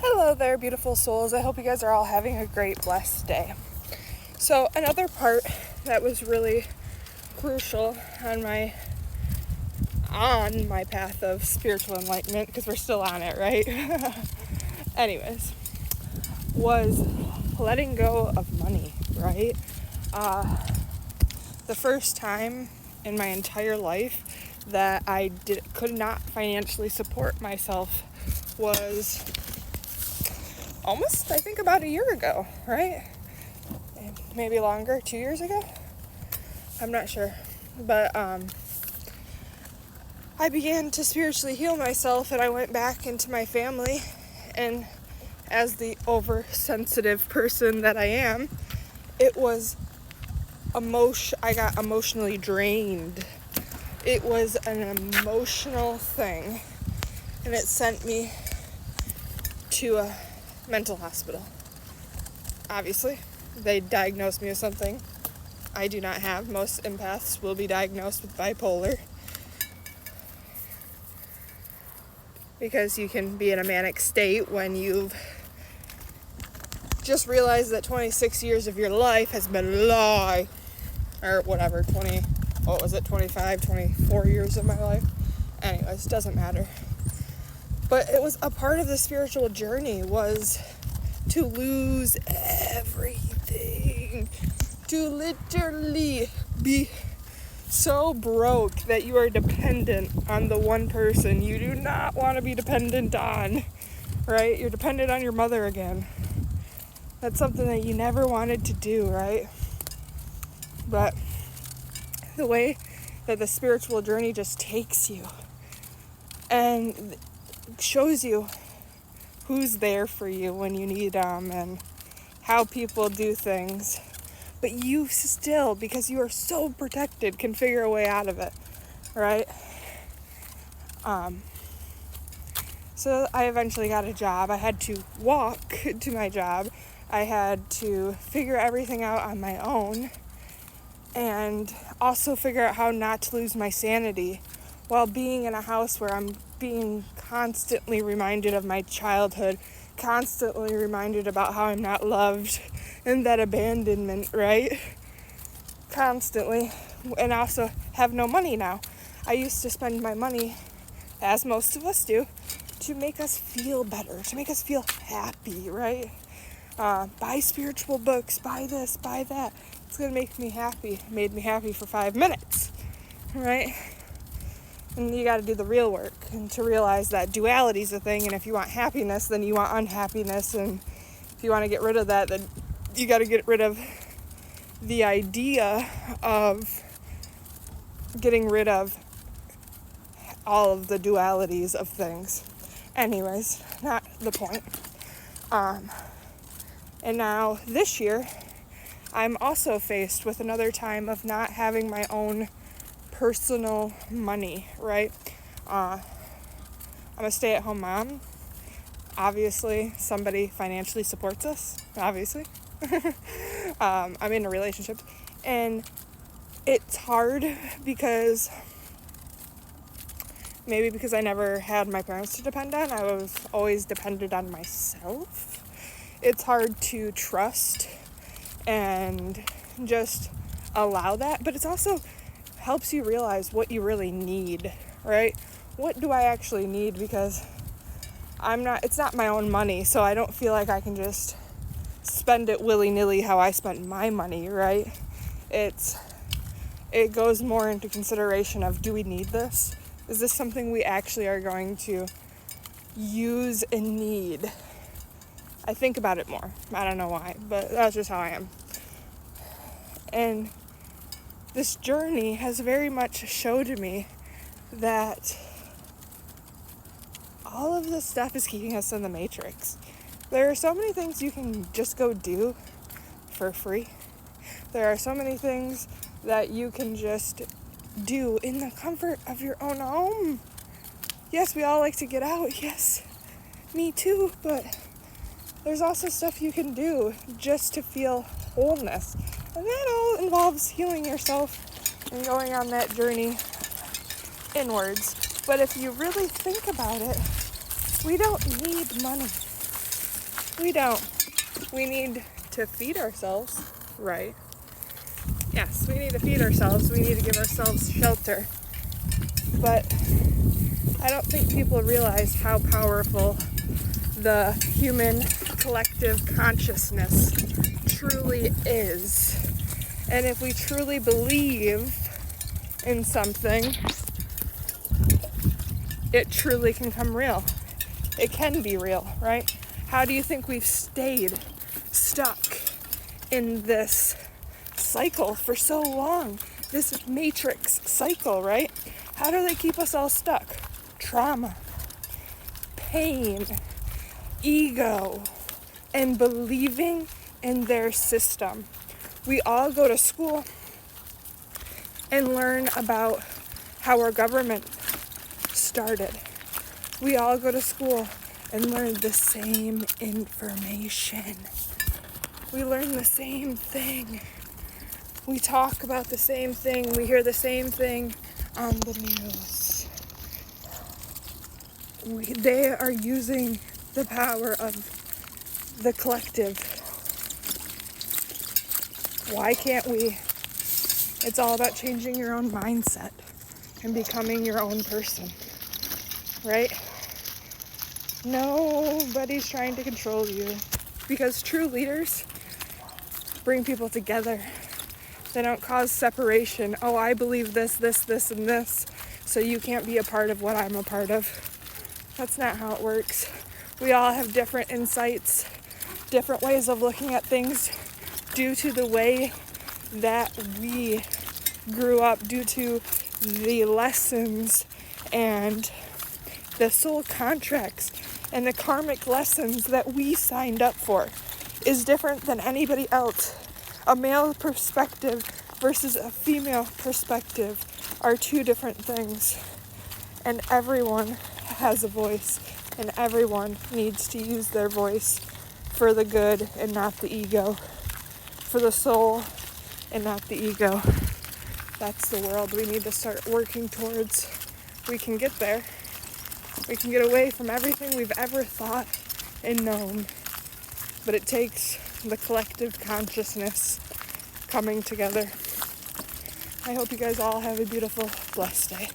Hello there, beautiful souls. I hope you guys are all having a great, blessed day. So another part that was really crucial on my path of spiritual enlightenment, because we're still on it, right? Anyways, was letting go of money, right? The first time in my entire life that I could not financially support myself was almost, I think, about a year ago, right? Maybe longer, 2 years ago? I'm not sure. But I began to spiritually heal myself, and I went back into my family, and as the oversensitive person that I am, it was I got emotionally drained. It was an emotional thing, and it sent me to a mental hospital. Obviously, they diagnosed me with something I do not have. Most empaths will be diagnosed with bipolar, because you can be in a manic state when you've just realized that 26 years of your life has been a lie, or whatever, 25, 24 years of my life. Anyways, doesn't matter. But it was a part of the spiritual journey, was to lose everything, to literally be so broke that you are dependent on the one person you do not want to be dependent on, right? You're dependent on your mother again. That's something that you never wanted to do, right? But the way that the spiritual journey just takes you and shows you who's there for you when you need them and how people do things. But you still, because you are so protected, can figure a way out of it, right? So I eventually got a job. I had to walk to my job. I had to figure everything out on my own, and also figure out how not to lose my sanity while being in a house where I'm being constantly reminded of my childhood, constantly reminded about how I'm not loved, and that abandonment, right? Constantly. And also have no money now. I used to spend my money, as most of us do, to make us feel better, to make us feel happy, right? Buy spiritual books, buy this, buy that. It's gonna make me happy. It made me happy for 5 minutes, right? And you gotta do the real work, and to realize that duality is a thing, and if you want happiness, then you want unhappiness, and if you want to get rid of that, then you gotta get rid of the idea of getting rid of all of the dualities of things. Anyways, not the point. And now this year, I'm also faced with another time of not having my own personal money, right? I'm a stay-at-home mom. Obviously, somebody financially supports us, obviously. I'm in a relationship, and it's hard because I never had my parents to depend on. I was always dependent on myself. It's hard to trust and just allow that, but it's also helps you realize what you really need, right? What do I actually need? Because it's not my own money, so I don't feel like I can just spend it willy-nilly how I spent my money, right? It goes more into consideration of, do we need this? Is this something we actually are going to use and need? I think about it more. I don't know why, but that's just how I am. And this journey has very much showed me that all of this stuff is keeping us in the matrix. There are so many things you can just go do for free. There are so many things that you can just do in the comfort of your own home. Yes, we all like to get out. Yes, me too. But there's also stuff you can do just to feel wholeness. And that all involves healing yourself and going on that journey inwards. But if you really think about it, we don't need money. We don't. We need to feed ourselves, right? Yes, we need to feed ourselves. We need to give ourselves shelter. But I don't think people realize how powerful the human collective consciousness truly is. And if we truly believe in something, it truly can come real. It can be real, right? How do you think we've stayed stuck in this cycle for so long? This matrix cycle, right? How do they keep us all stuck? Trauma, pain, ego, and believing in their system. We all go to school and learn about how our government started. We all go to school and learn the same information. We learn the same thing. We talk about the same thing. We hear the same thing on the news. They are using the power of the collective. Why can't we? It's all about changing your own mindset and becoming your own person, right? Nobody's trying to control you, because true leaders bring people together. They don't cause separation. Oh, I believe this, and this, so you can't be a part of what I'm a part of. That's not how it works. We all have different insights, different ways of looking at things due to the way that we grew up, due to the lessons and the soul contracts and the karmic lessons that we signed up for is different than anybody else. A male perspective versus a female perspective are two different things. And everyone has a voice, and everyone needs to use their voice for the good and not the ego, for the soul and not the ego. That's the world we need to start working towards. We can get there. We can get away from everything we've ever thought and known. But it takes the collective consciousness coming together. I hope you guys all have a beautiful, blessed day.